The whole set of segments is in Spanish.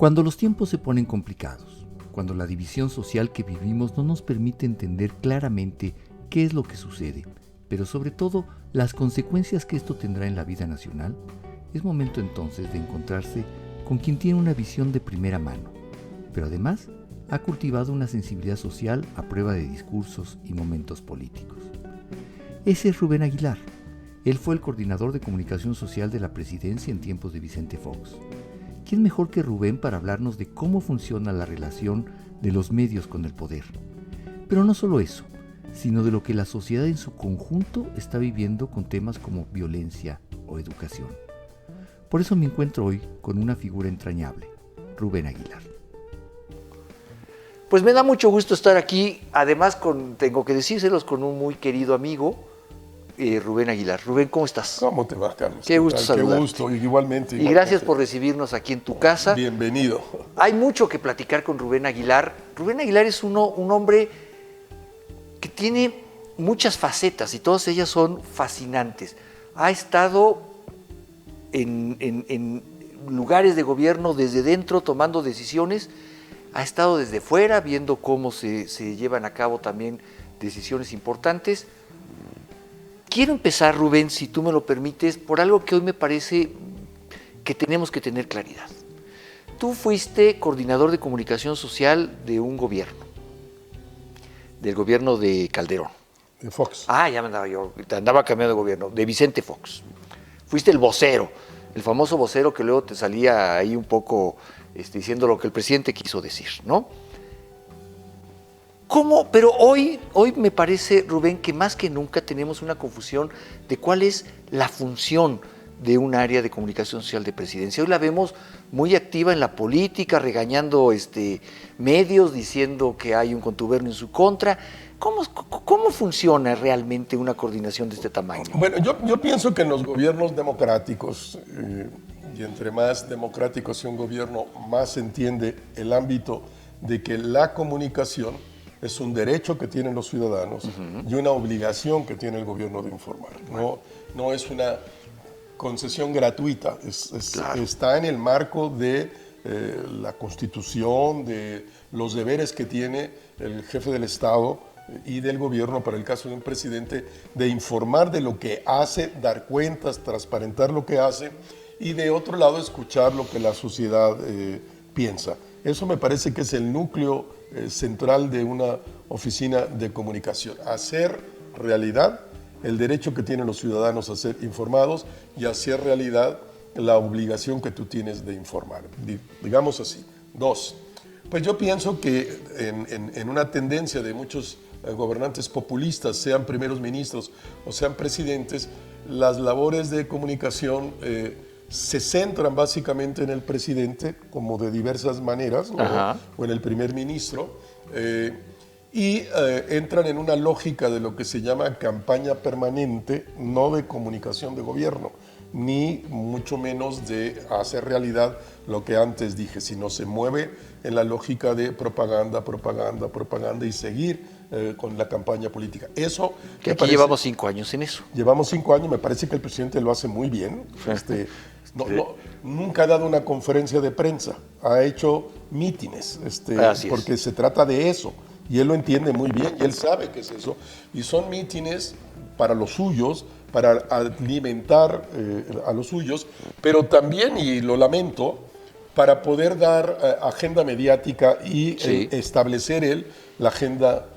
Cuando los tiempos se ponen complicados, cuando la división social que vivimos no nos permite entender claramente qué es lo que sucede, pero sobre todo las consecuencias que esto tendrá en la vida nacional, es momento entonces de encontrarse con quien tiene una visión de primera mano, pero además ha cultivado una sensibilidad social a prueba de discursos y momentos políticos. Ese es Rubén Aguilar. Él fue el coordinador de comunicación social de la presidencia en tiempos de Vicente Fox. ¿Quién mejor que Rubén para hablarnos de cómo funciona la relación de los medios con el poder? Pero no solo eso, sino de lo que la sociedad en su conjunto está viviendo con temas como violencia o educación. Por eso me encuentro hoy con una figura entrañable, Rubén Aguilar. Pues me da mucho gusto estar aquí, además tengo que decírselos, con un muy querido amigo, Rubén Aguilar. Rubén, ¿cómo estás? ¿Cómo te va, Carlos? Qué gusto saludarte. Qué gusto, igualmente. Y gracias por recibirnos aquí en tu casa. Bienvenido. Hay mucho que platicar con Rubén Aguilar. Rubén Aguilar es un hombre que tiene muchas facetas y todas ellas son fascinantes. Ha estado en lugares de gobierno desde dentro tomando decisiones, ha estado desde fuera viendo cómo se llevan a cabo también decisiones importantes. Quiero empezar, Rubén, si tú me lo permites, por algo que hoy me parece que tenemos que tener claridad. Tú fuiste coordinador de comunicación social de un gobierno, del gobierno de Calderón. De Fox. Ya me andaba cambiando de gobierno, de Vicente Fox. Fuiste el vocero, el famoso vocero que luego te salía ahí un poco diciendo lo que el presidente quiso decir, ¿no? ¿Cómo? Pero hoy me parece, Rubén, que más que nunca tenemos una confusión de cuál es la función de un área de comunicación social de presidencia. Hoy la vemos muy activa en la política, regañando medios, diciendo que hay un contubernio en su contra. ¿Cómo funciona realmente una coordinación de este tamaño? Bueno, yo pienso que en los gobiernos democráticos, y entre más democrático sea un gobierno, más se entiende el ámbito de que la comunicación es un derecho que tienen los ciudadanos y una obligación que tiene el gobierno de informar. No es una concesión gratuita, claro. Está en el marco de la Constitución, de los deberes que tiene el jefe del Estado y del gobierno, para el caso de un presidente, de informar de lo que hace, dar cuentas, transparentar lo que hace y de otro lado escuchar lo que la sociedad piensa. Eso me parece que es el núcleo central de una oficina de comunicación, hacer realidad el derecho que tienen los ciudadanos a ser informados y hacer realidad la obligación que tú tienes de informar, digamos así. Dos, pues yo pienso que en una tendencia de muchos gobernantes populistas, sean primeros ministros o sean presidentes, las labores de comunicación se centran básicamente en el presidente, como de diversas maneras, o en el primer ministro, y entran en una lógica de lo que se llama campaña permanente, no de comunicación de gobierno, ni mucho menos de hacer realidad lo que antes dije, sino se mueve en la lógica de propaganda y seguir con la campaña política. Eso que aquí llevamos 5 años en eso. Llevamos 5 años, me parece que el presidente lo hace muy bien. Nunca ha dado una conferencia de prensa, ha hecho mítines, porque se trata de eso, y él lo entiende muy bien, y él sabe que es eso, y son mítines para los suyos, para alimentar a los suyos, pero también, y lo lamento, para poder dar agenda mediática y establecer él la agenda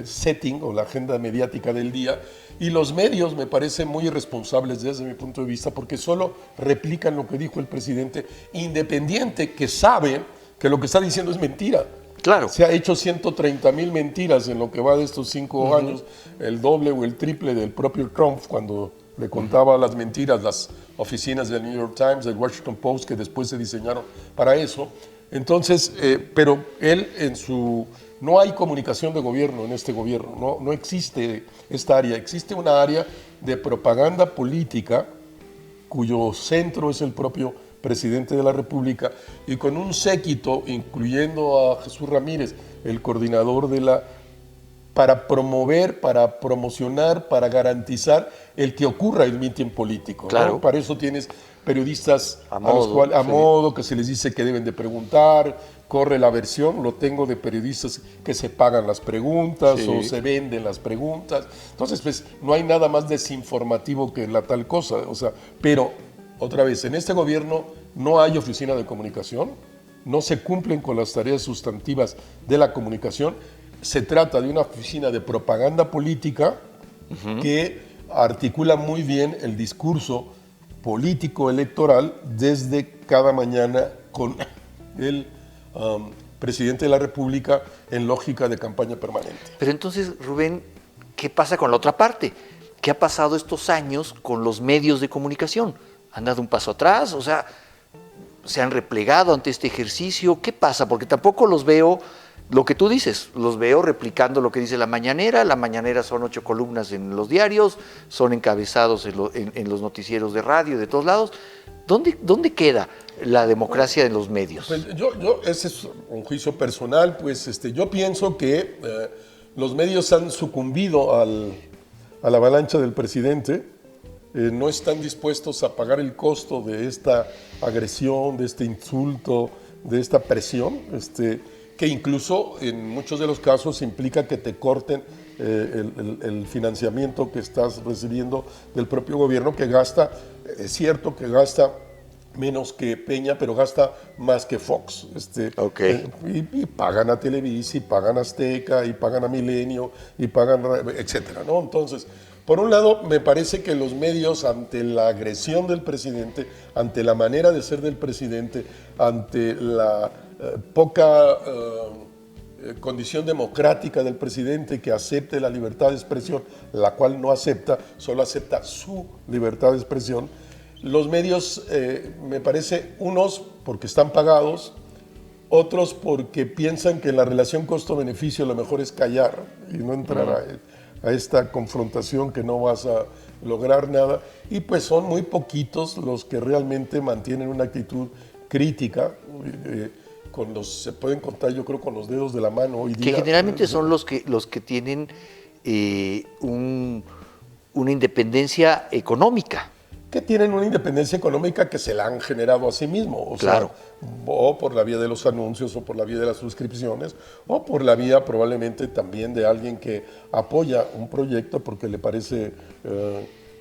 setting o la agenda mediática del día. Y los medios me parecen muy irresponsables desde mi punto de vista porque solo replican lo que dijo el presidente, independiente que sabe que lo que está diciendo es mentira. Claro. Se ha hecho 130,000 mentiras en lo que va de estos 5 años, el doble o el triple del propio Trump cuando le contaba las mentiras las oficinas del New York Times, del Washington Post, que después se diseñaron para eso. Entonces, pero él no hay comunicación de gobierno en este gobierno, no existe esta área, existe una área de propaganda política cuyo centro es el propio presidente de la República y con un séquito, incluyendo a Jesús Ramírez, el coordinador de la para promover, para promocionar, para garantizar el que ocurra el mitin político, Claro. ¿no? Para eso tienes periodistas A a modo, modo, que se les dice que deben de preguntar, corre la versión, lo tengo de periodistas que se pagan las preguntas Sí. o se venden las preguntas. Entonces, pues no hay nada más desinformativo que la tal cosa, o sea, pero otra vez, en este gobierno no hay oficina de comunicación, no se cumplen con las tareas sustantivas de la comunicación, se trata de una oficina de propaganda política que articula muy bien el discurso político electoral desde cada mañana con el presidente de la República en lógica de campaña permanente. Pero entonces, Rubén, ¿qué pasa con la otra parte? ¿Qué ha pasado estos años con los medios de comunicación? ¿Han dado un paso atrás? O sea, ¿se han replegado ante este ejercicio? ¿Qué pasa? Porque tampoco los veo, lo que tú dices, los veo replicando lo que dice la mañanera. La mañanera son 8 columnas en los diarios, son encabezados en los noticieros de radio, de todos lados. ¿Dónde queda la democracia en los medios? Pues ese es un juicio personal, pues yo pienso que los medios han sucumbido a la avalancha del presidente, no están dispuestos a pagar el costo de esta agresión, de este insulto, de esta presión, que incluso en muchos de los casos implica que te corten el financiamiento que estás recibiendo del propio gobierno, que gasta, es cierto que gasta menos que Peña, pero gasta más que Fox. Y pagan a Televisa, y pagan a Azteca, y pagan a Milenio, y pagan, etcétera, ¿no? Entonces, por un lado, me parece que los medios, ante la agresión del presidente, ante la manera de ser del presidente, ante la poca condición democrática del presidente que acepte la libertad de expresión, la cual no acepta, solo acepta su libertad de expresión, los medios, me parece, unos porque están pagados, otros porque piensan que en la relación costo-beneficio lo mejor es callar y no entrar a esta confrontación que no vas a lograr nada, y pues son muy poquitos los que realmente mantienen una actitud crítica, se pueden contar, yo creo, con los dedos de la mano hoy día. Que generalmente son los que tienen una independencia económica. Que tienen una independencia económica que se la han generado a sí mismos, Claro. O por la vía de los anuncios, o por la vía de las suscripciones, o por la vía probablemente también de alguien que apoya un proyecto porque le parece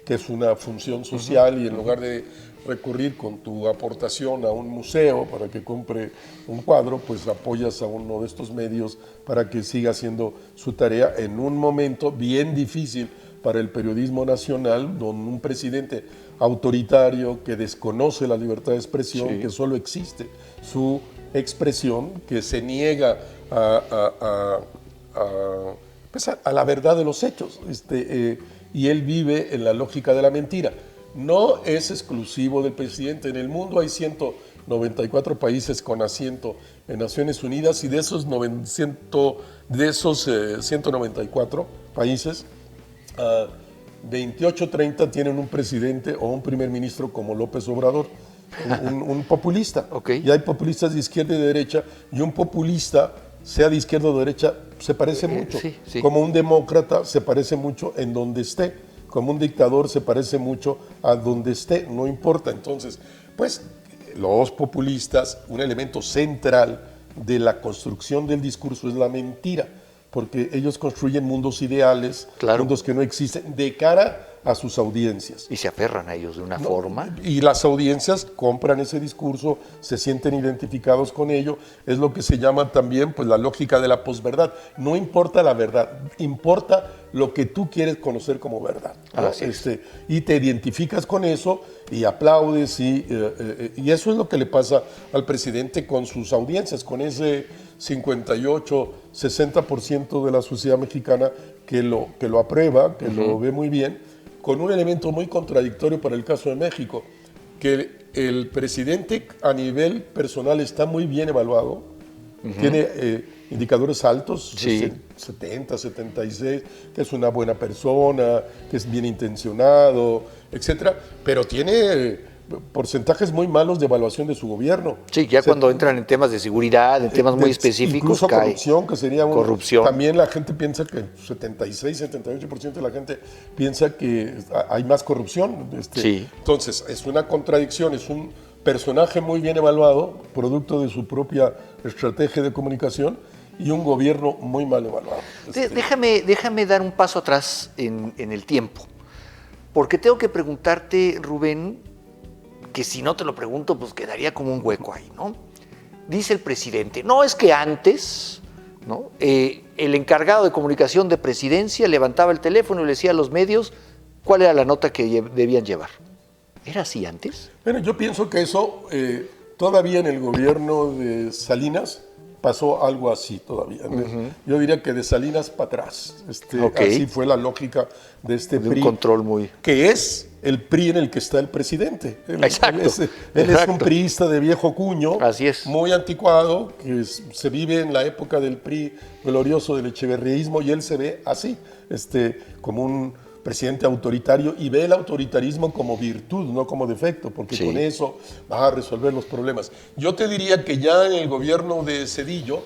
que es una función social, y en lugar de recurrir con tu aportación a un museo para que compre un cuadro, pues apoyas a uno de estos medios para que siga haciendo su tarea en un momento bien difícil para el periodismo nacional, donde un presidente autoritario que desconoce la libertad de expresión, Sí. que solo existe su expresión, que se niega pues a la verdad de los hechos, y él vive en la lógica de la mentira. No es exclusivo del presidente. En el mundo hay 194 países con asiento en Naciones Unidas, y de esos 194 países, 28, 30 tienen un presidente o un primer ministro como López Obrador, un populista. Okay. Y hay populistas de izquierda y de derecha, y un populista, sea de izquierda o de derecha, se parece mucho. Sí, sí. Como un demócrata se parece mucho en donde esté, como un dictador se parece mucho a donde esté, no importa. Entonces, pues los populistas, un elemento central de la construcción del discurso es la mentira, porque ellos construyen mundos ideales, Claro. mundos que no existen, de cara a sus audiencias. Y se aferran a ellos de una forma. Y las audiencias compran ese discurso, se sienten identificados con ello. Es lo que se llama también, pues, la lógica de la posverdad. No importa la verdad, importa lo que tú quieres conocer como verdad, ¿no? Así es. Y te identificas con eso y aplaudes, y eso es lo que le pasa al presidente con sus audiencias, con ese 58, 60% de la sociedad mexicana que lo aprueba, que lo ve muy bien, con un elemento muy contradictorio para el caso de México, que el presidente a nivel personal está muy bien evaluado, tiene indicadores altos, Sí. 70, 76, que es una buena persona, que es bien intencionado, etcétera, pero tiene porcentajes muy malos de evaluación de su gobierno. Sí, ya cuando entran en temas de seguridad, en temas muy específicos, incluso cae. corrupción, que sería corrupción. También la gente piensa que 76-78% de la gente piensa que hay más corrupción. Sí. Entonces, es una contradicción, es un personaje muy bien evaluado, producto de su propia estrategia de comunicación, y un gobierno muy mal evaluado. Déjame dar un paso atrás en el tiempo, porque tengo que preguntarte, Rubén, que si no te lo pregunto, pues quedaría como un hueco ahí, ¿no? Dice el presidente, no, es que antes, ¿no? El encargado de comunicación de presidencia levantaba el teléfono y le decía a los medios cuál era la nota que debían llevar. ¿Era así antes? Bueno, yo pienso que eso, todavía en el gobierno de Salinas, pasó algo así todavía. Yo diría que de Salinas para atrás. Así fue la lógica de este de PRI. Un control muy... Que es el PRI en el que está el presidente. Exacto. Él es un priista de viejo cuño. Así es. Muy anticuado, que se vive en la época del PRI glorioso del echeverriismo, y él se ve así, como un presidente autoritario, y ve el autoritarismo como virtud, no como defecto, porque sí. con eso va a resolver los problemas. Yo te diría que ya en el gobierno de Zedillo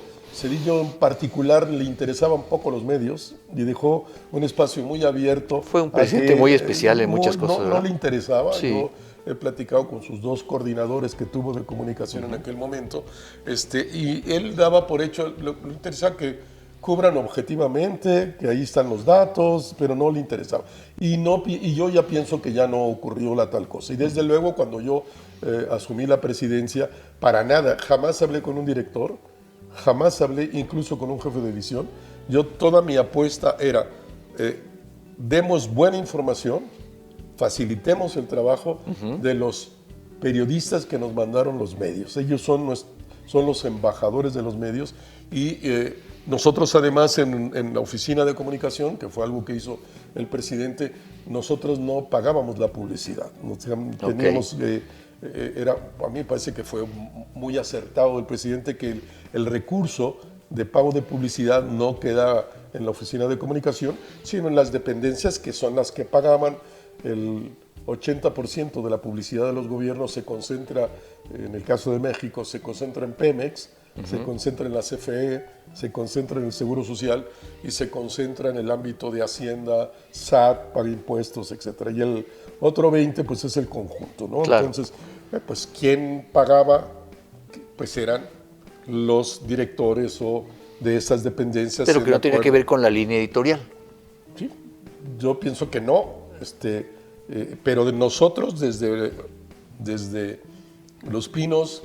en particular le interesaban un poco los medios y dejó un espacio muy abierto. Fue un presidente muy especial en muchas cosas. No le interesaba. Sí. Yo he platicado con sus dos coordinadores que tuvo de comunicación en aquel momento, y él daba por hecho, lo interesaba que cubran objetivamente, que ahí están los datos, pero no le interesaba. Y yo ya pienso que ya no ocurrió la tal cosa. Y desde luego, cuando yo asumí la presidencia, para nada, jamás hablé con un director, jamás hablé incluso con un jefe de edición. Toda mi apuesta era, demos buena información, facilitemos el trabajo de los periodistas que nos mandaron los medios. Ellos son los embajadores de los medios, y nosotros además en la oficina de comunicación, que fue algo que hizo el presidente, nosotros no pagábamos la publicidad. Teníamos, a mí me parece que fue muy acertado del presidente que el recurso de pago de publicidad no queda en la oficina de comunicación, sino en las dependencias, que son las que pagaban. El 80% de la publicidad de los gobiernos se concentra, en el caso de México, se concentra en Pemex, se concentra en la CFE, se concentra en el Seguro Social y se concentra en el ámbito de Hacienda, SAT, paga impuestos, etc. Y el otro 20% pues es el conjunto, ¿no? Claro. Entonces, pues ¿quién pagaba? Pues eran los directores o de esas dependencias. Pero que no tiene que ver con la línea editorial. Sí, yo pienso que no, pero de nosotros desde Los Pinos,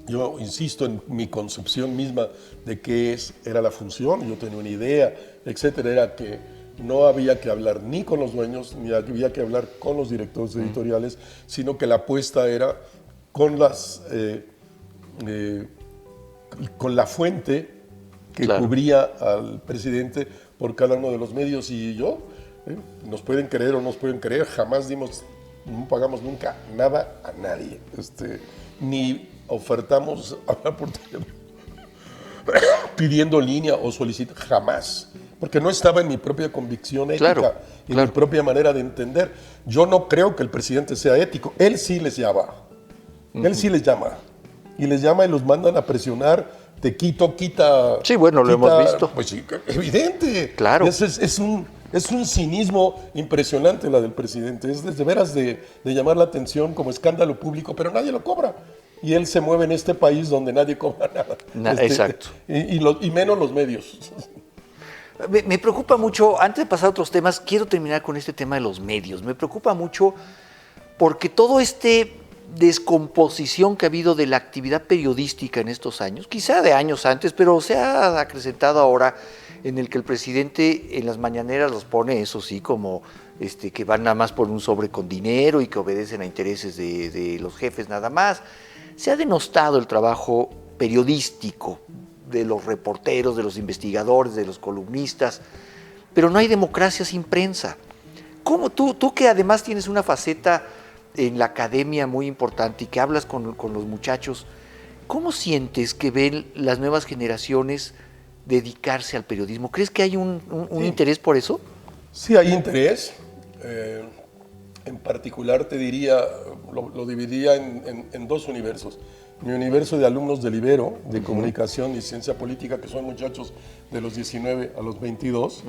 yo insisto en mi concepción misma de qué era la función, yo tenía una idea, etcétera, era que no había que hablar ni con los dueños, ni había que hablar con los directores editoriales, sino que la apuesta era con con la fuente que claro. cubría al presidente por cada uno de los medios. Y nos pueden creer o no nos pueden creer, jamás no pagamos nunca nada a nadie, ni ofertamos hablar por teléfono pidiendo línea o solicitando, jamás, porque no estaba en mi propia convicción ética, claro, y mi propia manera de entender. Yo no creo que el presidente sea ético, él sí les llama, él sí les llama, y los mandan a presionar, te quita. Sí, bueno, lo hemos visto. Pues sí, evidente. Claro. Es un cinismo impresionante la del presidente. Es de veras de llamar la atención como escándalo público, pero nadie lo cobra. Y él se mueve en este país donde nadie cobra nada. Exacto. Y menos los medios. Me preocupa mucho, antes de pasar a otros temas, quiero terminar con este tema de los medios. Me preocupa mucho porque todo descomposición que ha habido de la actividad periodística en estos años, quizá de años antes, pero se ha acrecentado ahora, en el que el presidente en las mañaneras los pone, eso sí, como que van nada más por un sobre con dinero y que obedecen a intereses de los jefes nada más. Se ha denostado el trabajo periodístico de los reporteros, de los investigadores, de los columnistas, pero no hay democracia sin prensa. ¿Cómo tú que además tienes una faceta en la academia muy importante y que hablas con los muchachos, ¿cómo sientes que ven las nuevas generaciones dedicarse al periodismo? ¿Crees que hay un interés por eso? Sí, hay interés. En particular te diría, lo dividía en dos universos. Mi universo de alumnos del Ibero, de comunicación y ciencia política, que son muchachos de los 19 a los 22,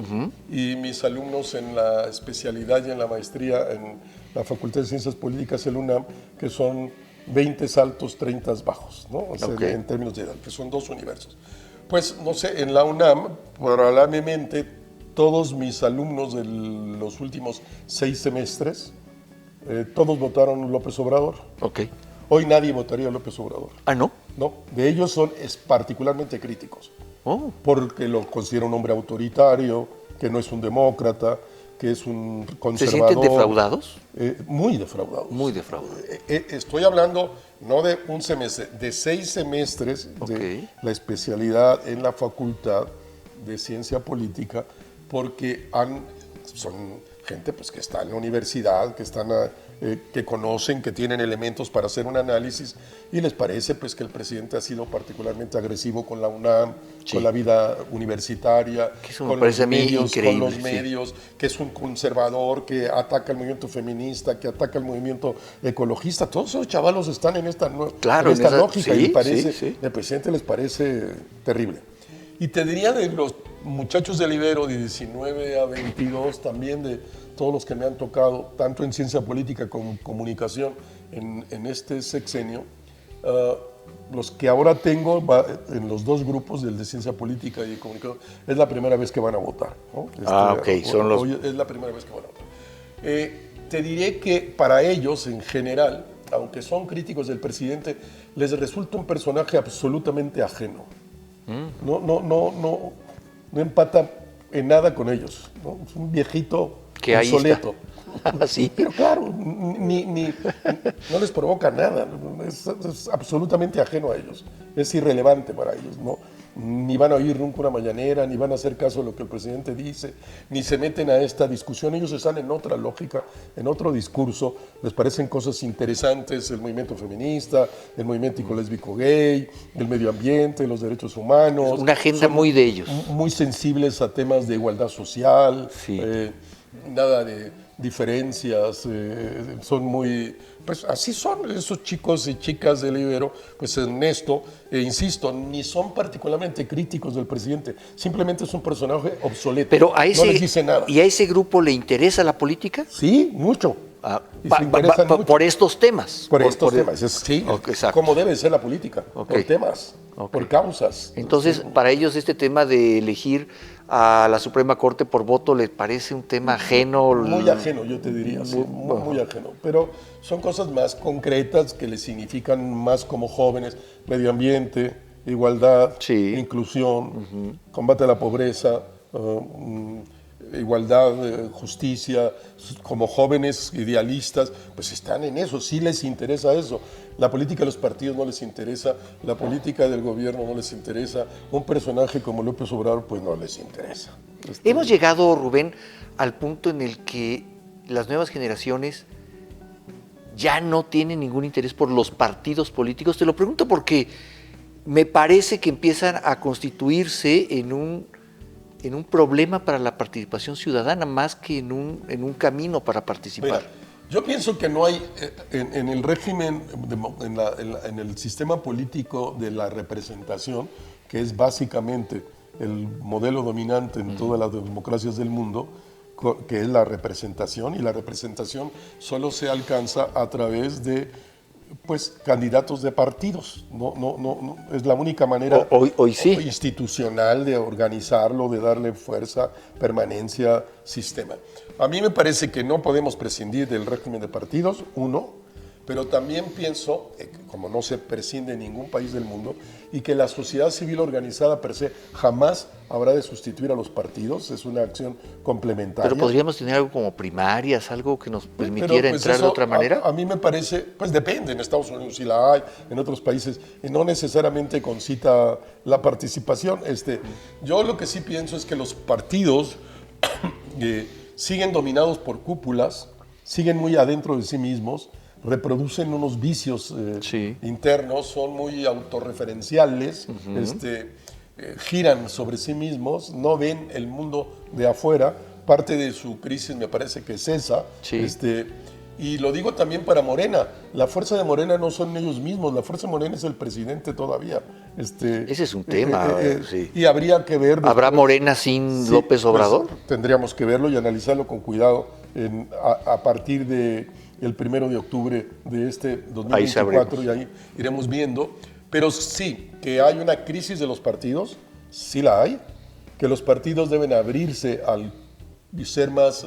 y mis alumnos en la especialidad y en la maestría en la Facultad de Ciencias Políticas, el UNAM, que son 20 altos, 30 bajos, ¿no? O sea, en términos de edad, que son dos universos. Pues, no sé, en la UNAM, probablemente todos mis alumnos de los últimos 6 semestres, todos votaron López Obrador. Hoy nadie votaría a López Obrador. ¿Ah, no? No, de ellos son particularmente críticos. Oh. Porque lo considera un hombre autoritario, que no es un demócrata, que es un conservador. ¿Se sienten defraudados? Muy defraudados. Muy defraudados. Estoy hablando no de un semestre, de 6 semestres de la especialidad en la Facultad de Ciencia Política, porque son gente pues, que está en la universidad, que conocen, que tienen elementos para hacer un análisis, y les parece pues, que el presidente ha sido particularmente agresivo con la UNAM, con la vida universitaria, con los medios, que es un conservador, que ataca el movimiento feminista, que ataca el movimiento ecologista. Todos esos chavalos están en esta lógica, y el presidente les parece terrible. Y te diría de los muchachos del Ibero de 19 a 22, también de todos los que me han tocado, tanto en ciencia política como comunicación en este sexenio, los que ahora tengo en los dos grupos, del de ciencia política y comunicación, es la primera vez que van a votar, ¿no? Es la primera vez que van a votar. Te diré que para ellos, en general, aunque son críticos del presidente, les resulta un personaje absolutamente ajeno. No empata en nada con ellos, ¿no? Es un viejito obsoleto. Sí. Pero claro, no les provoca nada, es absolutamente ajeno a ellos, es irrelevante para ellos, ¿no? Ni van a oír nunca una mañanera, ni van a hacer caso a lo que el presidente dice, ni se meten a esta discusión. Ellos están en otra lógica, en otro discurso, les parecen cosas interesantes el movimiento feminista, el movimiento lésbico gay, el medio ambiente, los derechos humanos. Una agenda muy de ellos. Muy sensibles a temas de igualdad social, nada de diferencias, son muy, pues así son esos chicos y chicas del Ibero, pues en esto, insisto, ni son particularmente críticos del presidente, simplemente es un personaje obsoleto. Pero no les dice nada. ¿Y a ese grupo le interesa la política? Sí, mucho. Por estos temas. Por estos temas, sí, como debe ser la política, por temas, por causas. Entonces, para ellos este tema de elegir a la Suprema Corte por voto les parece un tema ajeno. Muy ajeno, yo te diría, muy ajeno. Pero son cosas más concretas que les significan más como jóvenes: medio ambiente, igualdad, inclusión, combate a la pobreza, igualdad, justicia. Como jóvenes idealistas, pues están en eso, sí les interesa eso. La política de los partidos no les interesa, la política del gobierno no les interesa, un personaje como López Obrador pues no les interesa. Hemos llegado, Rubén, al punto en el que las nuevas generaciones ya no tienen ningún interés por los partidos políticos. Te lo pregunto porque me parece que empiezan a constituirse en un problema para la participación ciudadana, más que en un camino para participar. Mira, yo pienso que no hay, en el régimen, en el sistema político de la representación, que es básicamente el modelo dominante en todas las democracias del mundo, que es la representación, y la representación solo se alcanza a través de candidatos de partidos. No, es la única manera hoy sí. institucional de organizarlo, de darle fuerza, permanencia, sistema. A mí me parece que no podemos prescindir del régimen de partidos, pero también pienso, como no se prescinde en ningún país del mundo, y que la sociedad civil organizada per se jamás habrá de sustituir a los partidos, es una acción complementaria. Pero podríamos tener algo como primarias, algo que nos permitiera entrar de otra manera. A mí me parece, pues depende, en Estados Unidos sí la hay, en otros países, y no necesariamente concita la participación. Yo lo que sí pienso es que los partidos siguen dominados por cúpulas, siguen muy adentro de sí mismos, reproducen unos vicios internos, son muy autorreferenciales, giran sobre sí mismos, no ven el mundo de afuera. Parte de su crisis me parece que es esa. Y lo digo también para Morena. La fuerza de Morena no son ellos mismos, la fuerza de Morena es el presidente todavía. Ese es un tema, sí. Y habría que ver... ¿Habrá Morena sin López Obrador? Pues, tendríamos que verlo y analizarlo con cuidado a partir del 1 de octubre de este 2024, y ahí iremos viendo. Pero sí, que hay una crisis de los partidos, sí la hay, que los partidos deben abrirse y ser más...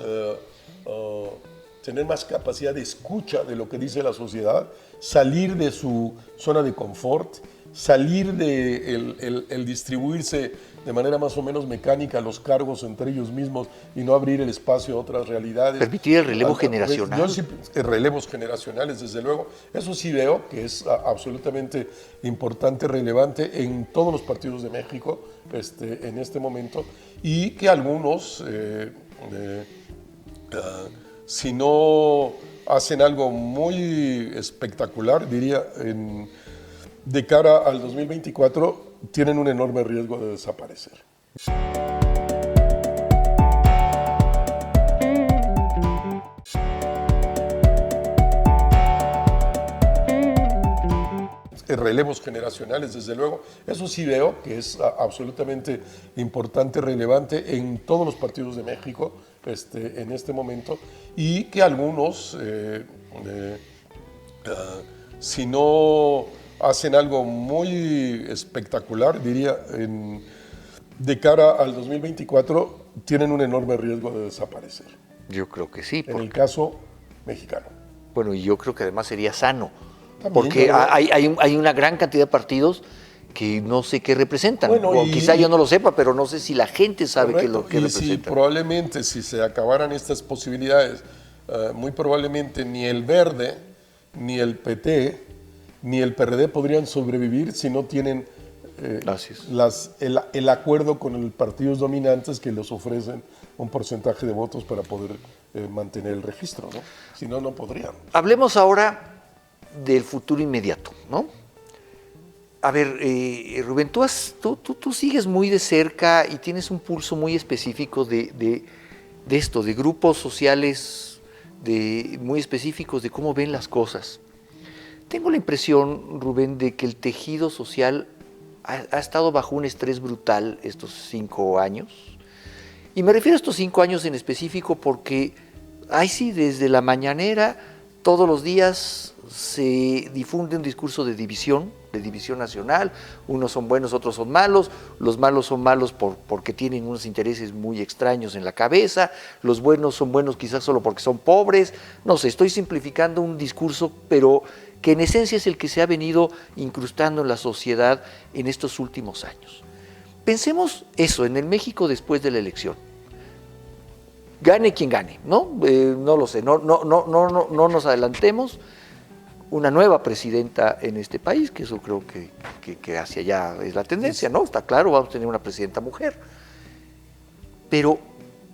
tener más capacidad de escucha de lo que dice la sociedad, salir de su zona de confort, salir de el distribuirse de manera más o menos mecánica los cargos entre ellos mismos y no abrir el espacio a otras realidades. Permitir el relevo generacional. Yo sí, relevos generacionales, desde luego. Eso sí veo que es absolutamente importante, relevante en todos los partidos de México en este momento, y que algunos... si no hacen algo muy espectacular, diría, de cara al 2024, tienen un enorme riesgo de desaparecer. Relevos generacionales, desde luego. Eso sí veo que es absolutamente importante, relevante en todos los partidos de México en este momento, y que algunos, si no hacen algo muy espectacular, diría, de cara al 2024, tienen un enorme riesgo de desaparecer. Yo creo que sí. En el caso mexicano. Bueno, y yo creo que además sería sano. También, porque hay una gran cantidad de partidos que no sé qué representan. Bueno, o quizá yo no lo sepa, pero no sé si la gente sabe qué representan. Si probablemente, si se acabaran estas posibilidades, muy probablemente ni el Verde, ni el PT, ni el PRD podrían sobrevivir si no tienen el acuerdo con los partidos dominantes que les ofrecen un porcentaje de votos para poder mantener el registro, ¿no? Si no, no podrían. Hablemos ahora del futuro inmediato, ¿no? A ver, Rubén, tú sigues muy de cerca y tienes un pulso muy específico de esto, de grupos sociales muy específicos, de cómo ven las cosas. Tengo la impresión, Rubén, de que el tejido social ha estado bajo un estrés brutal estos 5 años. Y me refiero a estos 5 años en específico porque, sí, desde la mañanera, todos los días se difunde un discurso de división nacional. Unos son buenos, otros son malos. Los malos son malos porque tienen unos intereses muy extraños en la cabeza. Los buenos son buenos quizás solo porque son pobres. No sé, estoy simplificando un discurso, pero que en esencia es el que se ha venido incrustando en la sociedad en estos últimos años. Pensemos eso, en el México después de la elección. Gane quien gane, ¿no? No lo sé, no nos adelantemos. Una nueva presidenta en este país, que eso creo que hacia allá es la tendencia, ¿no? Está claro, vamos a tener una presidenta mujer. Pero,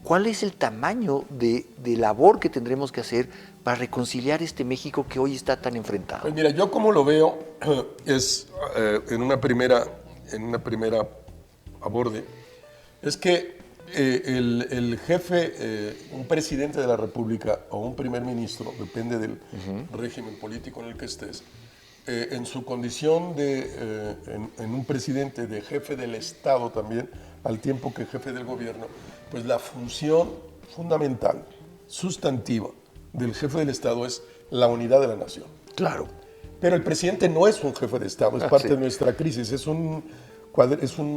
¿cuál es el tamaño de labor que tendremos que hacer para reconciliar este México que hoy está tan enfrentado? Pues mira, yo como lo veo es en una primera aborde, es que el jefe, un presidente de la República o un primer ministro, depende del régimen político en el que estés, en su condición en un presidente de jefe del Estado también, al tiempo que jefe del gobierno, pues la función fundamental, sustantiva del jefe del Estado es la unidad de la nación. Claro. Pero el presidente no es un jefe de Estado, es parte de nuestra crisis, es un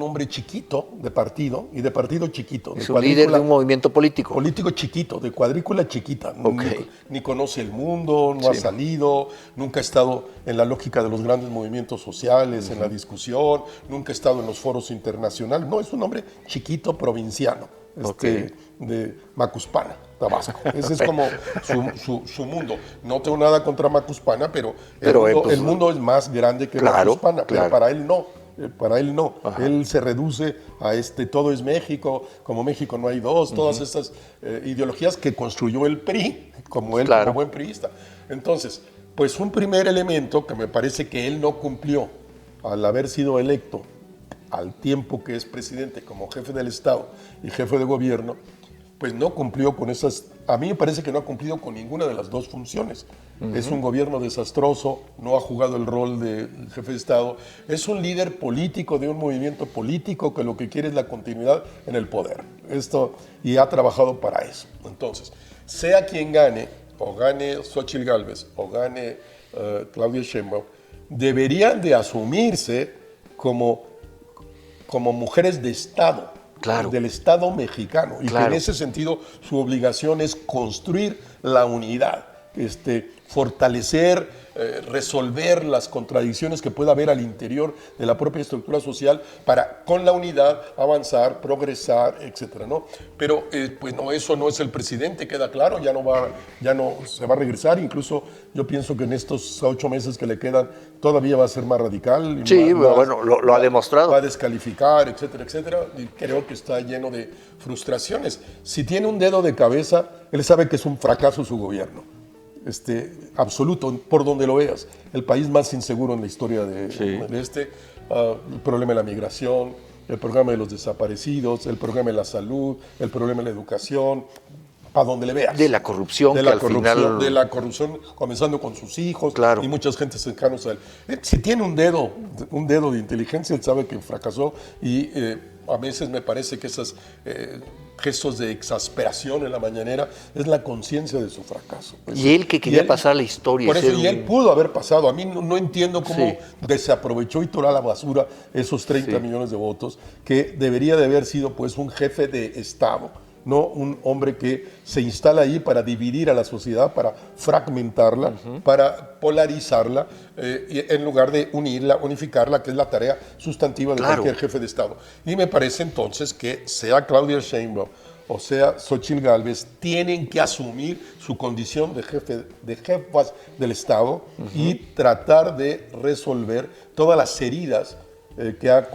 hombre chiquito de partido, y de partido chiquito. Es un líder de un movimiento político. Político chiquito, de cuadrícula chiquita. Okay. Ni conoce el mundo, no ha salido, nunca ha estado en la lógica de los grandes movimientos sociales, en la discusión, nunca ha estado en los foros internacionales. No, es un hombre chiquito provinciano, de Macuspana, Tabasco. Ese es como su mundo. No tengo nada contra Macuspana, pero el mundo es más grande que Macuspana, pero para él no. Para él no, él se reduce a todo es México, como México no hay dos, todas estas ideologías que construyó el PRI, como él, como buen priista. Entonces, pues un primer elemento que me parece que él no cumplió al haber sido electo al tiempo que es presidente como jefe del Estado y jefe de gobierno, pues no cumplió con esas, a mí me parece que no ha cumplido con ninguna de las dos funciones. Es un gobierno desastroso, no ha jugado el rol de jefe de Estado, es un líder político de un movimiento político que lo que quiere es la continuidad en el poder. Y ha trabajado para eso. Entonces, sea quien gane, o gane Xóchitl Gálvez, o gane Claudia Sheinbaum, deberían de asumirse como mujeres de Estado, claro, del Estado mexicano, y claro, que en ese sentido su obligación es construir la unidad, fortalecer, resolver las contradicciones que pueda haber al interior de la propia estructura social para, con la unidad, avanzar, progresar, etcétera, ¿no? Pero, pues no, eso no es el presidente, queda claro, ya no se va a regresar, incluso yo pienso que en estos 8 meses que le quedan todavía va a ser más radical. Sí, bueno, lo ha demostrado. Va a descalificar, etcétera, etcétera, y creo que está lleno de frustraciones. Si tiene un dedo de cabeza, él sabe que es un fracaso su gobierno. Absoluto, por donde lo veas. El país más inseguro en la historia el problema de la migración, el problema de los desaparecidos, el problema de la salud, el problema de la educación, a donde le veas. De la corrupción, de la corrupción, comenzando con sus hijos, claro, y muchas gentes cercanas a él. Si tiene un dedo de inteligencia, él sabe que fracasó, y a veces me parece que esos gestos de exasperación en la mañanera es la conciencia de su fracaso. Y él que quería pasar a la historia. Por eso, y él pudo haber pasado. A mí no entiendo cómo desaprovechó y tiró a la basura esos 30 millones de votos, que debería de haber sido pues un jefe de Estado, no un hombre que se instala ahí para dividir a la sociedad, para fragmentarla, para polarizarla, en lugar de unirla, unificarla, que es la tarea sustantiva de cualquier jefe de Estado. Y me parece entonces que sea Claudia Sheinbaum o sea Xóchitl Gálvez, tienen que asumir su condición de jefas del Estado y tratar de resolver todas las heridas que ha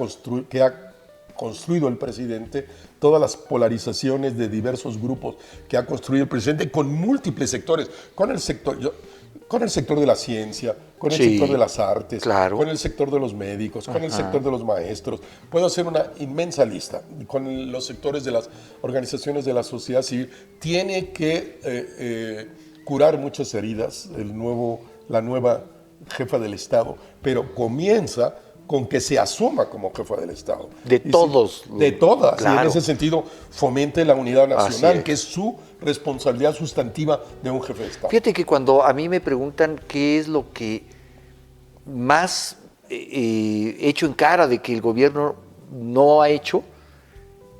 construido el presidente, todas las polarizaciones de diversos grupos que ha construido el presidente con múltiples sectores, con el sector de la ciencia, con el sector de las artes, con el sector de los médicos, con el sector de los maestros. Puedo hacer una inmensa lista, con los sectores de las organizaciones de la sociedad civil. Tiene que curar muchas heridas la nueva jefa del Estado, pero comienza con que se asuma como jefa del Estado. De todas. Claro. Y en ese sentido fomente la unidad nacional, que es su responsabilidad sustantiva de un jefe de Estado. Fíjate que cuando a mí me preguntan qué es lo que más hecho en cara de que el gobierno no ha hecho,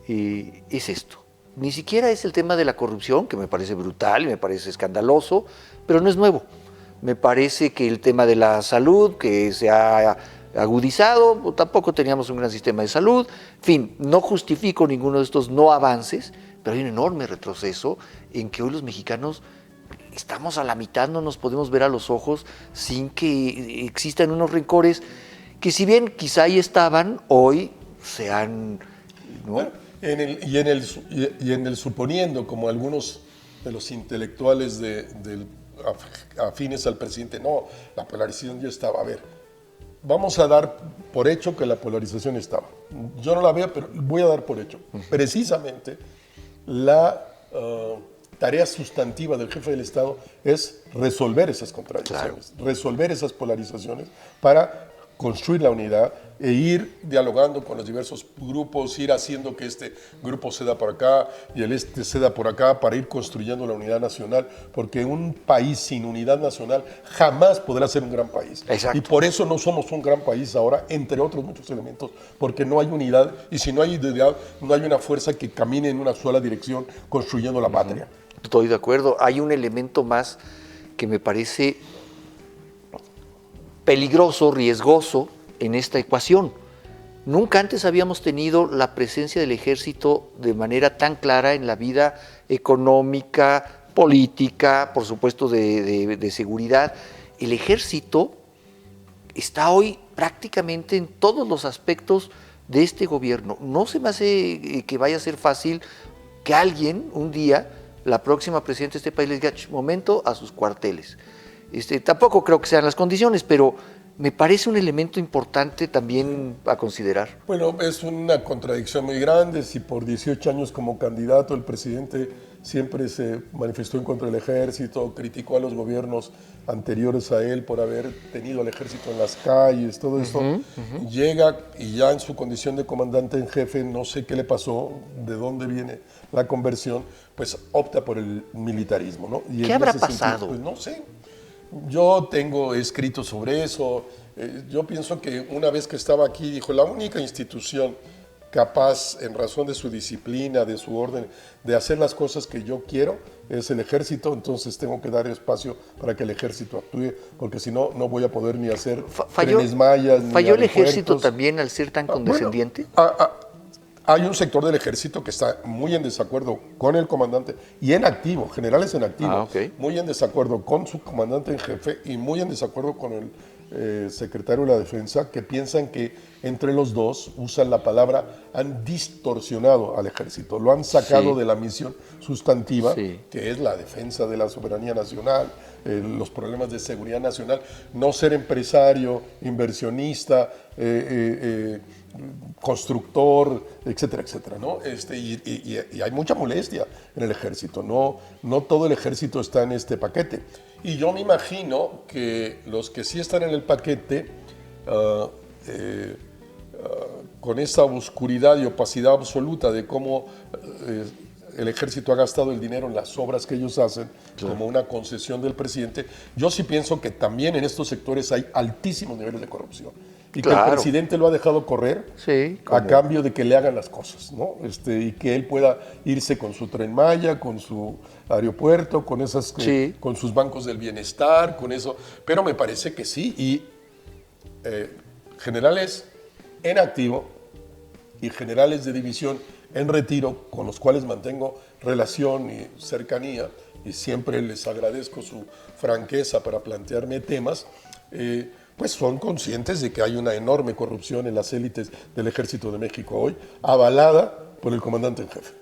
es esto. Ni siquiera es el tema de la corrupción, que me parece brutal y me parece escandaloso, pero no es nuevo. Me parece que el tema de la salud, que se ha agudizado, tampoco teníamos un gran sistema de salud, en fin, no justifico ninguno de estos no avances, pero hay un enorme retroceso en que hoy los mexicanos estamos a la mitad, no nos podemos ver a los ojos sin que existan unos rencores que, si bien quizá ahí estaban, hoy se han, ¿no? Bueno, y en el suponiendo, como algunos de los intelectuales afines al presidente, no, la polarización ya estaba. A ver, vamos a dar por hecho que la polarización estaba. Yo no la veo, pero voy a dar por hecho. Precisamente la tarea sustantiva del jefe del Estado es resolver esas contradicciones, resolver esas polarizaciones para construir la unidad e ir dialogando con los diversos grupos, ir haciendo que este grupo ceda por acá y el este ceda por acá para ir construyendo la unidad nacional, porque un país sin unidad nacional jamás podrá ser un gran país. Exacto. Y por eso no somos un gran país ahora, entre otros muchos elementos, porque no hay unidad, y si no hay unidad, no hay una fuerza que camine en una sola dirección construyendo la patria. Estoy de acuerdo. Hay un elemento más que me parece peligroso, riesgoso en esta ecuación. Nunca antes habíamos tenido la presencia del ejército de manera tan clara en la vida económica, política, por supuesto de seguridad. El ejército está hoy prácticamente en todos los aspectos de este gobierno. No se me hace que vaya a ser fácil que alguien un día, la próxima presidenta de este país, les diga, momento, a sus cuarteles. Tampoco creo que sean las condiciones, pero me parece un elemento importante también a considerar. Bueno, es una contradicción muy grande. Si por 18 años como candidato el presidente siempre se manifestó en contra del ejército, criticó a los gobiernos anteriores a él por haber tenido al ejército en las calles, todo esto, llega y ya en su condición de comandante en jefe, no sé qué le pasó, de dónde viene la conversión, pues opta por el militarismo, ¿no? Y ¿Qué habrá pasado? Pues no sé. Yo tengo escrito sobre eso. Yo pienso que una vez que estaba aquí, dijo, la única institución capaz, en razón de su disciplina, de su orden, de hacer las cosas que yo quiero, es el ejército, entonces tengo que dar espacio para que el ejército actúe, porque si no, no voy a poder ni hacer trenes mayas, ni ¿Falló el ejército aeropuertos. también al ser tan condescendiente? Hay un sector del ejército que está muy en desacuerdo con el comandante y en activo, generales en activo, muy en desacuerdo con su comandante en jefe y muy en desacuerdo con el secretario de la Defensa, que piensan que entre los dos usan la palabra, han distorsionado al ejército, lo han sacado de la misión sustantiva, que es la defensa de la soberanía nacional, los problemas de seguridad nacional, no ser empresario, inversionista, constructor, etcétera, etcétera, ¿no? Y hay mucha molestia en el ejército, no todo el ejército está en este paquete. Y yo me imagino que los que sí están en el paquete, con esa oscuridad y opacidad absoluta de cómo el ejército ha gastado el dinero en las obras que ellos hacen, como una concesión del presidente, yo sí pienso que también en estos sectores hay altísimos niveles de corrupción. Y que el presidente lo ha dejado correr a cambio de que le hagan las cosas, ¿no? Y que él pueda irse con su Tren Maya, con su aeropuerto, con con sus bancos del bienestar, con eso. Pero me parece que sí. Y generales en activo y generales de división en retiro, con los cuales mantengo relación y cercanía, y siempre les agradezco su franqueza para plantearme temas, pues son conscientes de que hay una enorme corrupción en las élites del Ejército de México hoy, avalada por el comandante en jefe.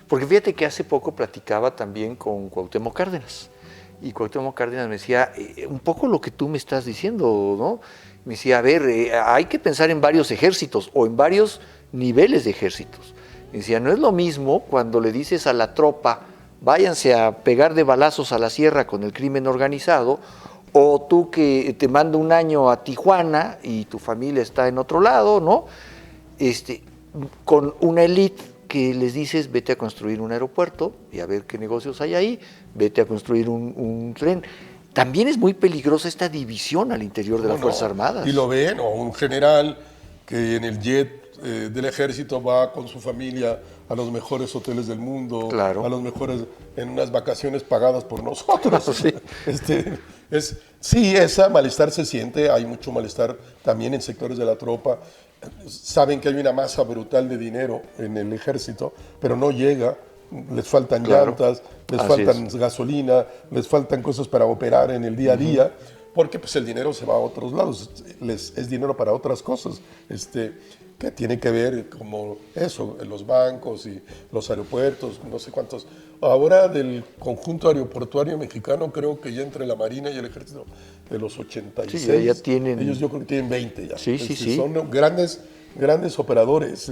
Porque fíjate que hace poco platicaba también con Cuauhtémoc Cárdenas, y Cuauhtémoc Cárdenas me decía, un poco lo que tú me estás diciendo, ¿no? Me decía, a ver, hay que pensar en varios ejércitos o en varios niveles de ejércitos. Me decía, no es lo mismo cuando le dices a la tropa, váyanse a pegar de balazos a la sierra con el crimen organizado, o tú que te mando un año a Tijuana y tu familia está en otro lado, ¿no? Con una élite que les dices, vete a construir un aeropuerto y a ver qué negocios hay ahí, vete a construir un tren. También es muy peligrosa esta división al interior de las Fuerzas Armadas. Y lo ven, o un general que en el jet del ejército va con su familia a los mejores hoteles del mundo, a los mejores, en unas vacaciones pagadas por nosotros. Sí, ese malestar se siente, hay mucho malestar también en sectores de la tropa. Saben que hay una masa brutal de dinero en el ejército, pero no llega, les faltan llantas, les faltan gasolina, les faltan cosas para operar en el día a día, porque pues el dinero se va a otros lados, es dinero para otras cosas, que tiene que ver como eso, los bancos y los aeropuertos, no sé cuántos. Ahora del conjunto aeroportuario mexicano, creo que ya entre la Marina y el Ejército de los 86, ya tienen, ellos yo creo que tienen 20 ya. Sí. Son grandes operadores.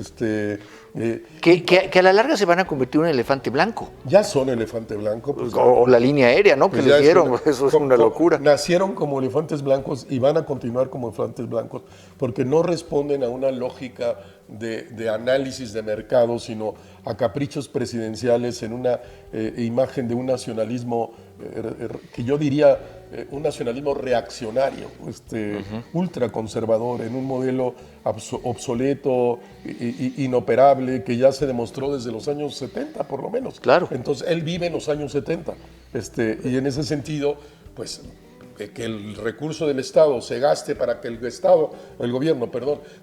Que a la larga se van a convertir en un elefante blanco. Ya son elefante blanco. Pues, o la línea aérea, ¿no? Que les dieron, eso es una locura. Nacieron como elefantes blancos y van a continuar como elefantes blancos porque no responden a una lógica de análisis de mercado, sino a caprichos presidenciales en una imagen de un nacionalismo que yo diría un nacionalismo reaccionario, ultraconservador, en un modelo obsoleto, inoperable, que ya se demostró desde los años 70 por lo menos. Claro. Entonces él vive en los años 70 y en ese sentido, pues que el recurso del Estado se gaste para que el gobierno,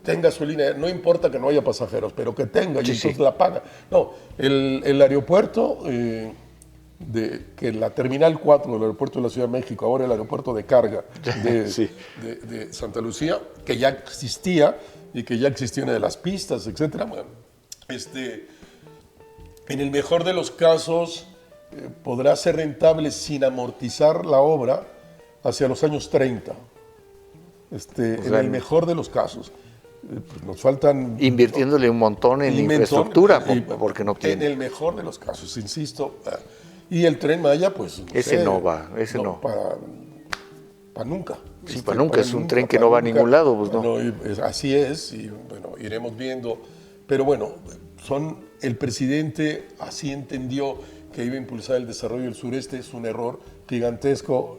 tenga su línea, no importa que no haya pasajeros, pero que tenga, y entonces la paga. No, el aeropuerto, que la Terminal 4 del aeropuerto de la Ciudad de México, ahora el aeropuerto de carga de Santa Lucía, que ya existía y que ya existía una de las pistas, etcétera, bueno, En el mejor de los casos, podrá ser rentable sin amortizar la obra hacia los años 30. En el mejor de los casos. Pues nos faltan... Invirtiéndole un montón en infraestructura, porque no tiene. En el mejor de los casos, insisto. Y el Tren Maya, pues... Ese no va, ese no. Para nunca. Sí, para nunca, es un tren que no va a ningún lado, pues no. Bueno, así es, y bueno, iremos viendo. Pero bueno, el presidente así entendió que iba a impulsar el desarrollo del sureste, es un error gigantesco,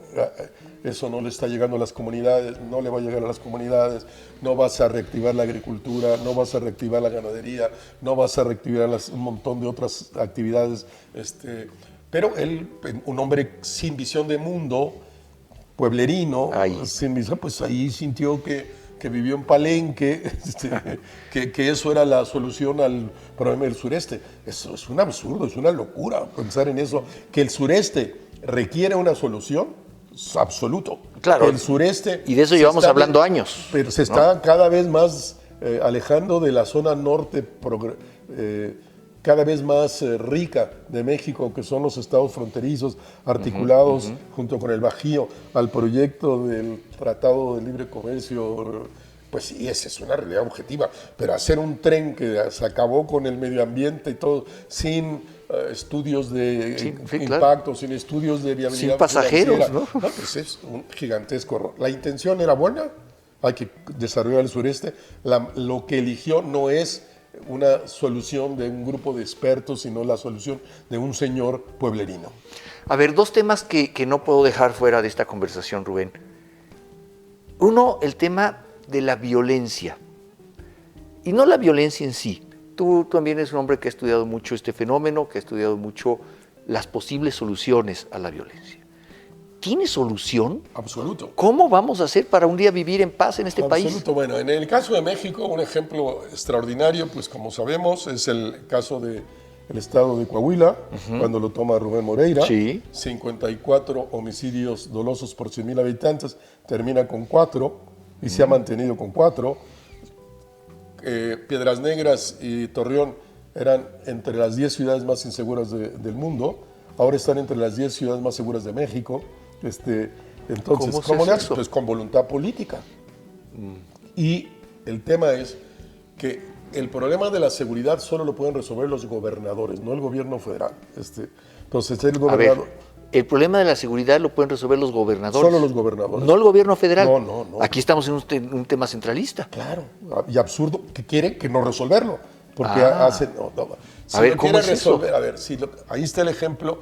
eso no le está llegando a las comunidades, no le va a llegar a las comunidades, no vas a reactivar la agricultura, no vas a reactivar la ganadería, no vas a reactivar un montón de otras actividades, pero él, un hombre sin visión de mundo, pueblerino, sin visión, pues ahí sintió que vivió en Palenque, que eso era la solución al problema del sureste. Eso es un absurdo, es una locura pensar en eso, que el sureste requiere una solución, es absoluto. Claro, el sureste... Y de eso llevamos hablando años. Pero se está cada vez más alejando de la zona norte, cada vez más rica de México, que son los estados fronterizos articulados junto con el Bajío al proyecto del Tratado de Libre Comercio. Pues sí, esa es una realidad objetiva, pero hacer un tren que se acabó con el medio ambiente y todo, sin estudios de impacto, claro, sin estudios de viabilidad, sin pasajeros, ¿no? Pues es un gigantesco error. La intención era buena, hay que desarrollar el sureste, lo que eligió no es una solución de un grupo de expertos, sino la solución de un señor pueblerino. A ver, dos temas que no puedo dejar fuera de esta conversación, Rubén. Uno, el tema de la violencia. Y no la violencia en sí. Tú también eres un hombre que ha estudiado mucho este fenómeno, que ha estudiado mucho las posibles soluciones a la violencia. ¿Tiene solución? Absoluto. ¿Cómo vamos a hacer para un día vivir en paz en este país? Absoluto. Bueno, en el caso de México, un ejemplo extraordinario, pues como sabemos, es el caso del estado de Coahuila, cuando lo toma Rubén Moreira. Sí. 54 homicidios dolosos por 100,000 habitantes, termina con 4 y se ha mantenido con 4. Piedras Negras y Torreón eran entre las 10 ciudades más inseguras del mundo, ahora están entre las 10 ciudades más seguras de México. Entonces, ¿cómo le haces? Pues con voluntad política. Y el tema es que el problema de la seguridad solo lo pueden resolver los gobernadores, no el gobierno federal. Entonces, el gobernador... A ver, el problema de la seguridad lo pueden resolver los gobernadores. Solo los gobernadores. No el gobierno federal. No. Aquí estamos en un tema centralista. Claro, y absurdo, que quieren que no resolverlo. Porque hacen... Si a ver, lo ¿cómo quiere es resolver, eso? a ver, ahí está el ejemplo,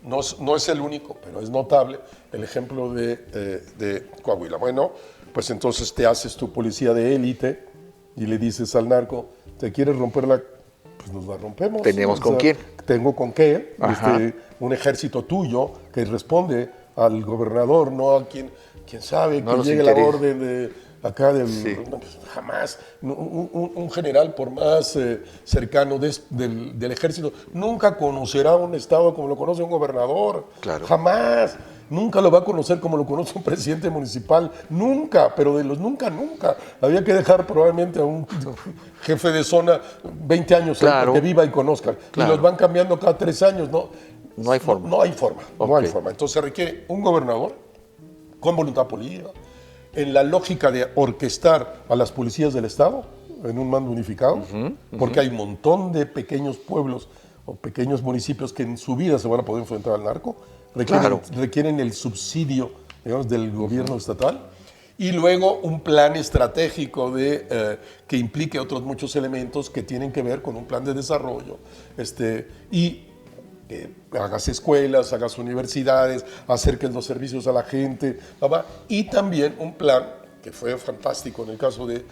no es el único, pero es notable, el ejemplo de Coahuila. Bueno, pues entonces te haces tu policía de élite y le dices al narco, ¿te quieres romper la...? Pues nos la rompemos. ¿Tenemos con quién? Tengo con qué, un ejército tuyo que responde al gobernador, no a quien sabe, que llegue la orden de... Acá no, pues jamás, un general por más cercano del ejército nunca conocerá un estado como lo conoce un gobernador, claro. Jamás, nunca lo va a conocer como lo conoce un presidente municipal, nunca, pero de los nunca, había que dejar probablemente a un jefe de zona 20 años claro. que viva y conozca, claro. Y los van cambiando cada 3 años, no hay forma. No hay forma, entonces se requiere un gobernador con voluntad política, en la lógica de orquestar a las policías del Estado en un mando unificado, porque hay un montón de pequeños pueblos o pequeños municipios que en su vida se van a poder enfrentar al narco, requieren el subsidio, digamos, del gobierno estatal, y luego un plan estratégico que implique otros muchos elementos que tienen que ver con un plan de desarrollo, hagas escuelas, hagas universidades, acerques los servicios a la gente, y también un plan, que fue fantástico en el caso de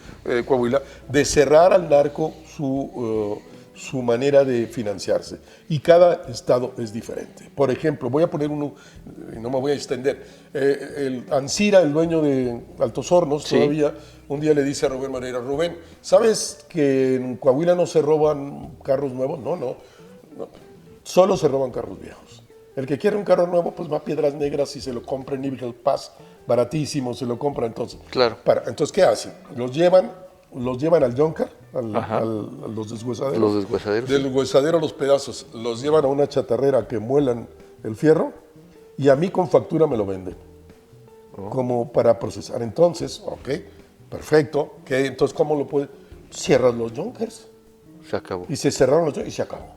Coahuila, de cerrar al narco su manera de financiarse. Y cada estado es diferente. Por ejemplo, voy a poner uno, y no me voy a extender, el Ancira, el dueño de Altos Hornos, todavía un día le dice a Rubén Moreira, Rubén, ¿sabes que en Coahuila no se roban carros nuevos? No. Solo se roban carros viejos. El que quiere un carro nuevo, pues va a Piedras Negras y se lo compra en Nibel Pass, baratísimo, se lo compra entonces. Claro. Entonces, ¿qué hacen? Los llevan los llevan al yunker, a los deshuesaderos. Los deshuesaderos. Del huesadero los pedazos, los llevan a una chatarrera que muelan el fierro y a mí con factura me lo venden. Como para procesar. Entonces, ok, perfecto. Entonces, ¿cómo lo puede? Cierras los yunkers. Se acabó. Y se cerraron los yunkers y se acabó.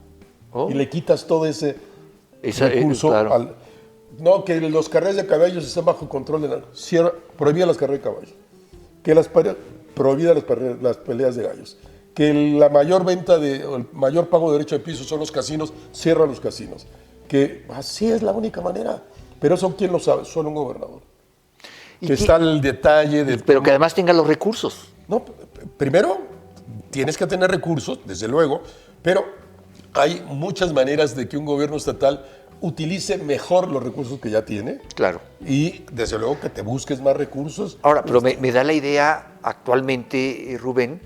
Oh. Y le quitas todo ese recurso claro. No, que los carreras de caballos estén bajo control de prohibía las carreras de caballos. Que prohibía las peleas de gallos. Que la mayor venta o el mayor pago de derecho de piso son los casinos, cierra los casinos. Que así es la única manera. Pero eso, ¿quién lo sabe? Solo un gobernador. Que está el detalle de... Pero que además tenga los recursos. No, primero, tienes que tener recursos, desde luego, pero hay muchas maneras de que un gobierno estatal utilice mejor los recursos que ya tiene. Claro. Y desde luego que te busques más recursos. Ahora, pero me da la idea actualmente, Rubén,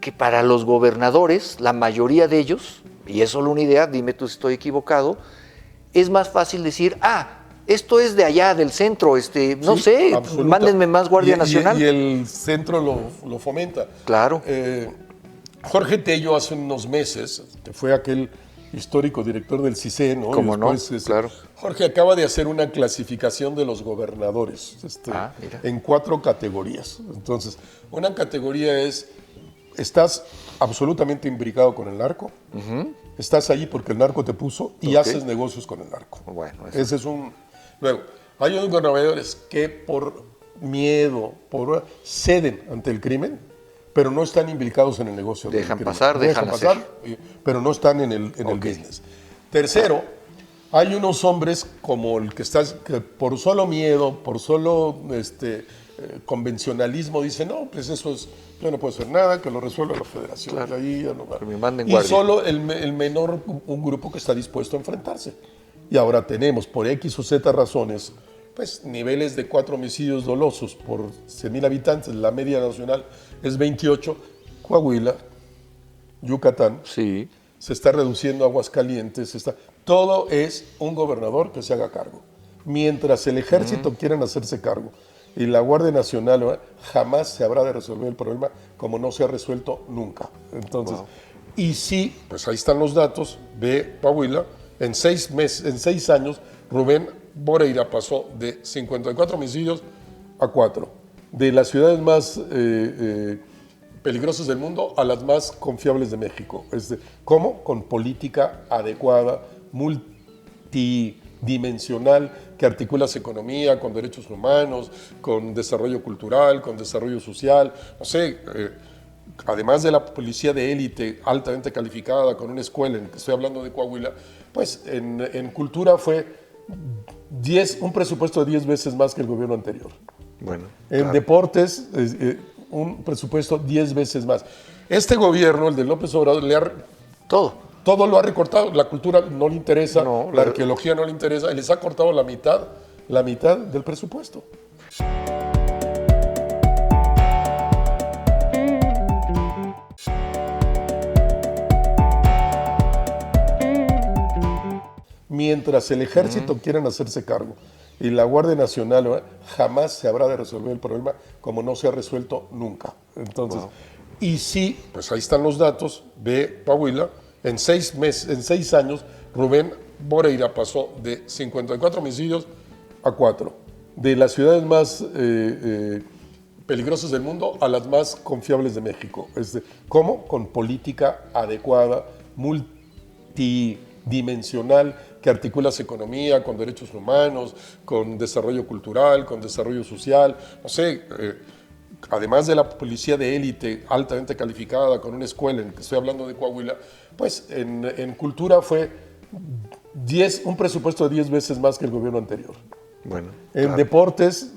que para los gobernadores, la mayoría de ellos, y es solo una idea, dime tú si estoy equivocado, es más fácil decir, esto es de allá, del centro, no sé, absoluta. mándenme más Guardia Nacional. Y el centro lo fomenta. Claro. Jorge Tello hace unos meses, que fue aquel histórico director del CICE, ¿no? ¿Cómo no? Claro. Jorge acaba de hacer una clasificación de los gobernadores en 4 categorías. Entonces, una categoría es, estás absolutamente imbricado con el narco, estás ahí porque el narco te puso y haces negocios con el narco. Bueno, ese es un... Luego, hay unos gobernadores que por miedo, ceden ante el crimen, pero no están implicados en el negocio. Dejan pasar, pero no están en el business. Tercero, hay unos hombres como el que por solo miedo, por solo convencionalismo, dicen, no, pues eso es, yo no puedo hacer nada, que lo resuelva la federación. Claro. Ahí ya no va. Que me manden y guardia. solo el menor, un grupo que está dispuesto a enfrentarse. Y ahora tenemos, por X o Z razones, pues niveles de 4 homicidios dolosos por 100,000 habitantes, la media nacional es 28, Coahuila, Yucatán, Sí. se está reduciendo Aguascalientes, todo es un gobernador que se haga cargo. Mientras el ejército quieran hacerse cargo y la Guardia Nacional, jamás se habrá de resolver el problema como no se ha resuelto nunca. Entonces, y sí, pues ahí están los datos de Coahuila, en 6 años, Rubén Moreira pasó de 54 homicidios a 4. De las ciudades más peligrosas del mundo a las más confiables de México. ¿Cómo? Con política adecuada, multidimensional, que articula su economía con derechos humanos, con desarrollo cultural, con desarrollo social. No sé, además de la policía de élite altamente calificada, con una escuela, en que estoy hablando de Coahuila, pues en cultura fue un presupuesto de 10 veces más que el gobierno anterior. Bueno, en deportes, un presupuesto 10 veces más. Este gobierno, el de López Obrador, todo lo ha recortado. La cultura no le interesa, la arqueología no le interesa, y les ha cortado la mitad del presupuesto. Mientras el ejército quieran hacerse cargo y la Guardia Nacional, jamás se habrá de resolver el problema como no se ha resuelto nunca. Entonces, y sí, pues ahí están los datos de Coahuila, en 6 años, Rubén Moreira pasó de 54 homicidios a 4. De las ciudades más peligrosas del mundo a las más confiables de México. ¿Cómo? Con política adecuada, multidimensional, que articula su economía con derechos humanos, con desarrollo cultural, con desarrollo social. No sé, además de la policía de élite altamente calificada, con una escuela, en que estoy hablando de Coahuila, pues en cultura fue un presupuesto de 10 veces más que el gobierno anterior. Bueno, en deportes,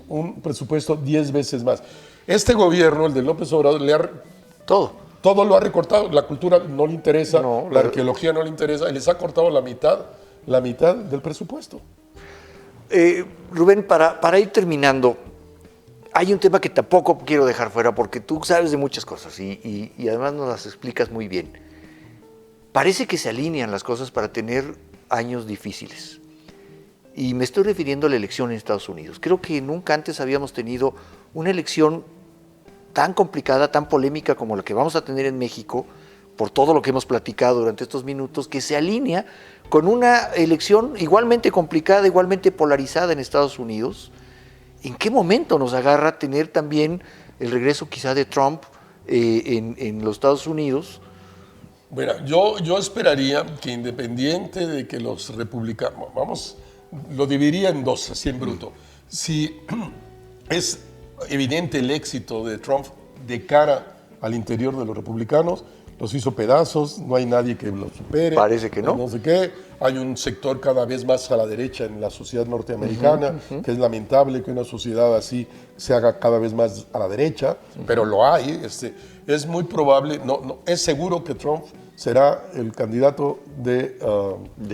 un presupuesto 10 veces más. Este gobierno, el de López Obrador, todo lo ha recortado. La cultura no le interesa, la arqueología no le interesa, y les ha cortado la mitad del presupuesto. Rubén, para ir terminando, hay un tema que tampoco quiero dejar fuera, porque tú sabes de muchas cosas y además nos las explicas muy bien. Parece que se alinean las cosas para tener años difíciles. Y me estoy refiriendo a la elección en Estados Unidos. Creo que nunca antes habíamos tenido una elección tan complicada, tan polémica como la que vamos a tener en México, por todo lo que hemos platicado durante estos minutos, que se alinea con una elección igualmente complicada, igualmente polarizada en Estados Unidos. ¿En qué momento nos agarra tener también el regreso quizá de Trump en los Estados Unidos? Bueno, yo esperaría que independiente de que los republicanos, lo dividiría en dos, así en bruto. Si es evidente el éxito de Trump de cara al interior de los republicanos, los hizo pedazos, no hay nadie que lo supere. Parece que no. No sé qué. Hay un sector cada vez más a la derecha en la sociedad norteamericana, que es lamentable que una sociedad así se haga cada vez más a la derecha, pero lo hay. Es muy probable, es seguro que Trump será el candidato de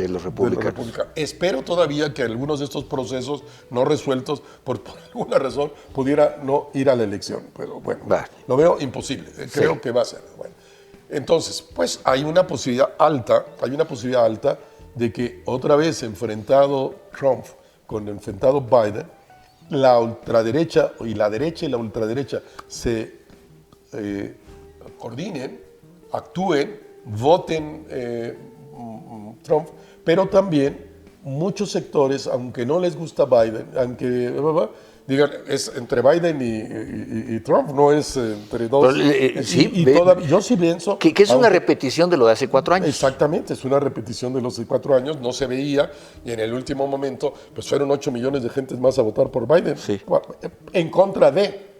los republicanos. Espero todavía que algunos de estos procesos no resueltos, por alguna razón, pudiera no ir a la elección. Pero bueno, lo veo imposible. Creo que va a ser. Bueno. Entonces, pues hay una posibilidad alta de que otra vez enfrentado Trump con enfrentado Biden, la ultraderecha y la derecha y la ultraderecha se coordinen, actúen, voten Trump, pero también muchos sectores, aunque no les gusta Biden, digan, es entre Biden y Trump, no es entre dos. Yo sí pienso... Que es una repetición de lo de hace 4 años. Exactamente, es una repetición de los de 4 años, no se veía, y en el último momento, pues fueron 8 millones de gentes más a votar por Biden, en contra de...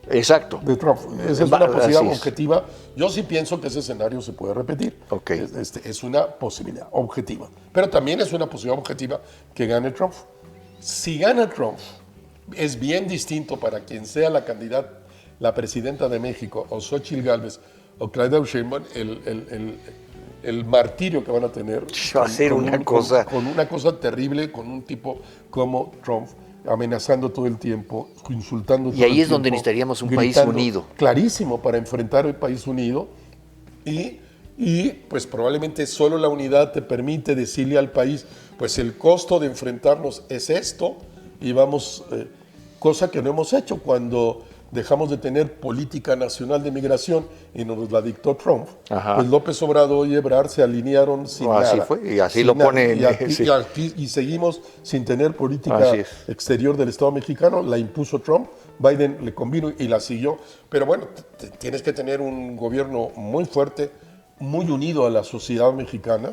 Exacto. De Trump. Esa es una posibilidad objetiva. Yo sí pienso que ese escenario se puede repetir. Okay. Es una posibilidad objetiva. Pero también es una posibilidad objetiva que gane Trump. Si gana Trump, es bien distinto para quien sea la candidata, la presidenta de México, o Xochitl Gálvez, o Claudia Sheinbaum, el martirio que van a tener. Va a ser una cosa... Con una cosa terrible, con un tipo como Trump, amenazando todo el tiempo, insultando todo el tiempo. Y ahí es donde necesitaríamos un país unido. Clarísimo, para enfrentar el país unido. Y pues probablemente solo la unidad te permite decirle al país, pues el costo de enfrentarnos es esto, y vamos, cosa que no hemos hecho cuando dejamos de tener política nacional de migración y nos la dictó Trump. Ajá. Pues López Obrador y Ebrard se alinearon sin nada. Así fue, y así lo pone. Y seguimos sin tener política exterior del Estado mexicano, la impuso Trump, Biden le convino y la siguió. Pero bueno, tienes que tener un gobierno muy fuerte, muy unido a la sociedad mexicana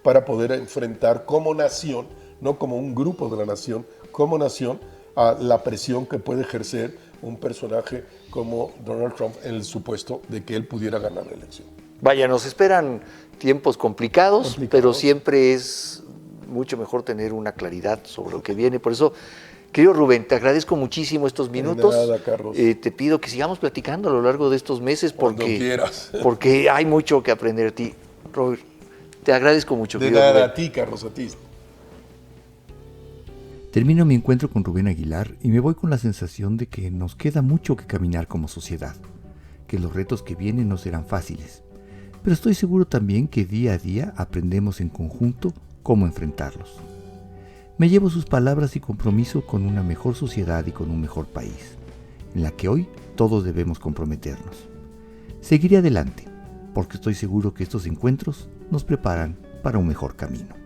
para poder enfrentar como nación, no como un grupo de la nación, como nación, a la presión que puede ejercer un personaje como Donald Trump en el supuesto de que él pudiera ganar la elección. Vaya, nos esperan tiempos complicados, pero siempre es mucho mejor tener una claridad sobre lo que viene. Por eso, querido Rubén, te agradezco muchísimo estos minutos. De nada, Carlos. Te pido que sigamos platicando a lo largo de estos meses porque hay mucho que aprender de ti. Robert, te agradezco mucho. De nada, Rubén. A ti, Carlos, a ti. Termino mi encuentro con Rubén Aguilar y me voy con la sensación de que nos queda mucho que caminar como sociedad, que los retos que vienen no serán fáciles, pero estoy seguro también que día a día aprendemos en conjunto cómo enfrentarlos. Me llevo sus palabras y compromiso con una mejor sociedad y con un mejor país, en la que hoy todos debemos comprometernos. Seguiré adelante, porque estoy seguro que estos encuentros nos preparan para un mejor camino.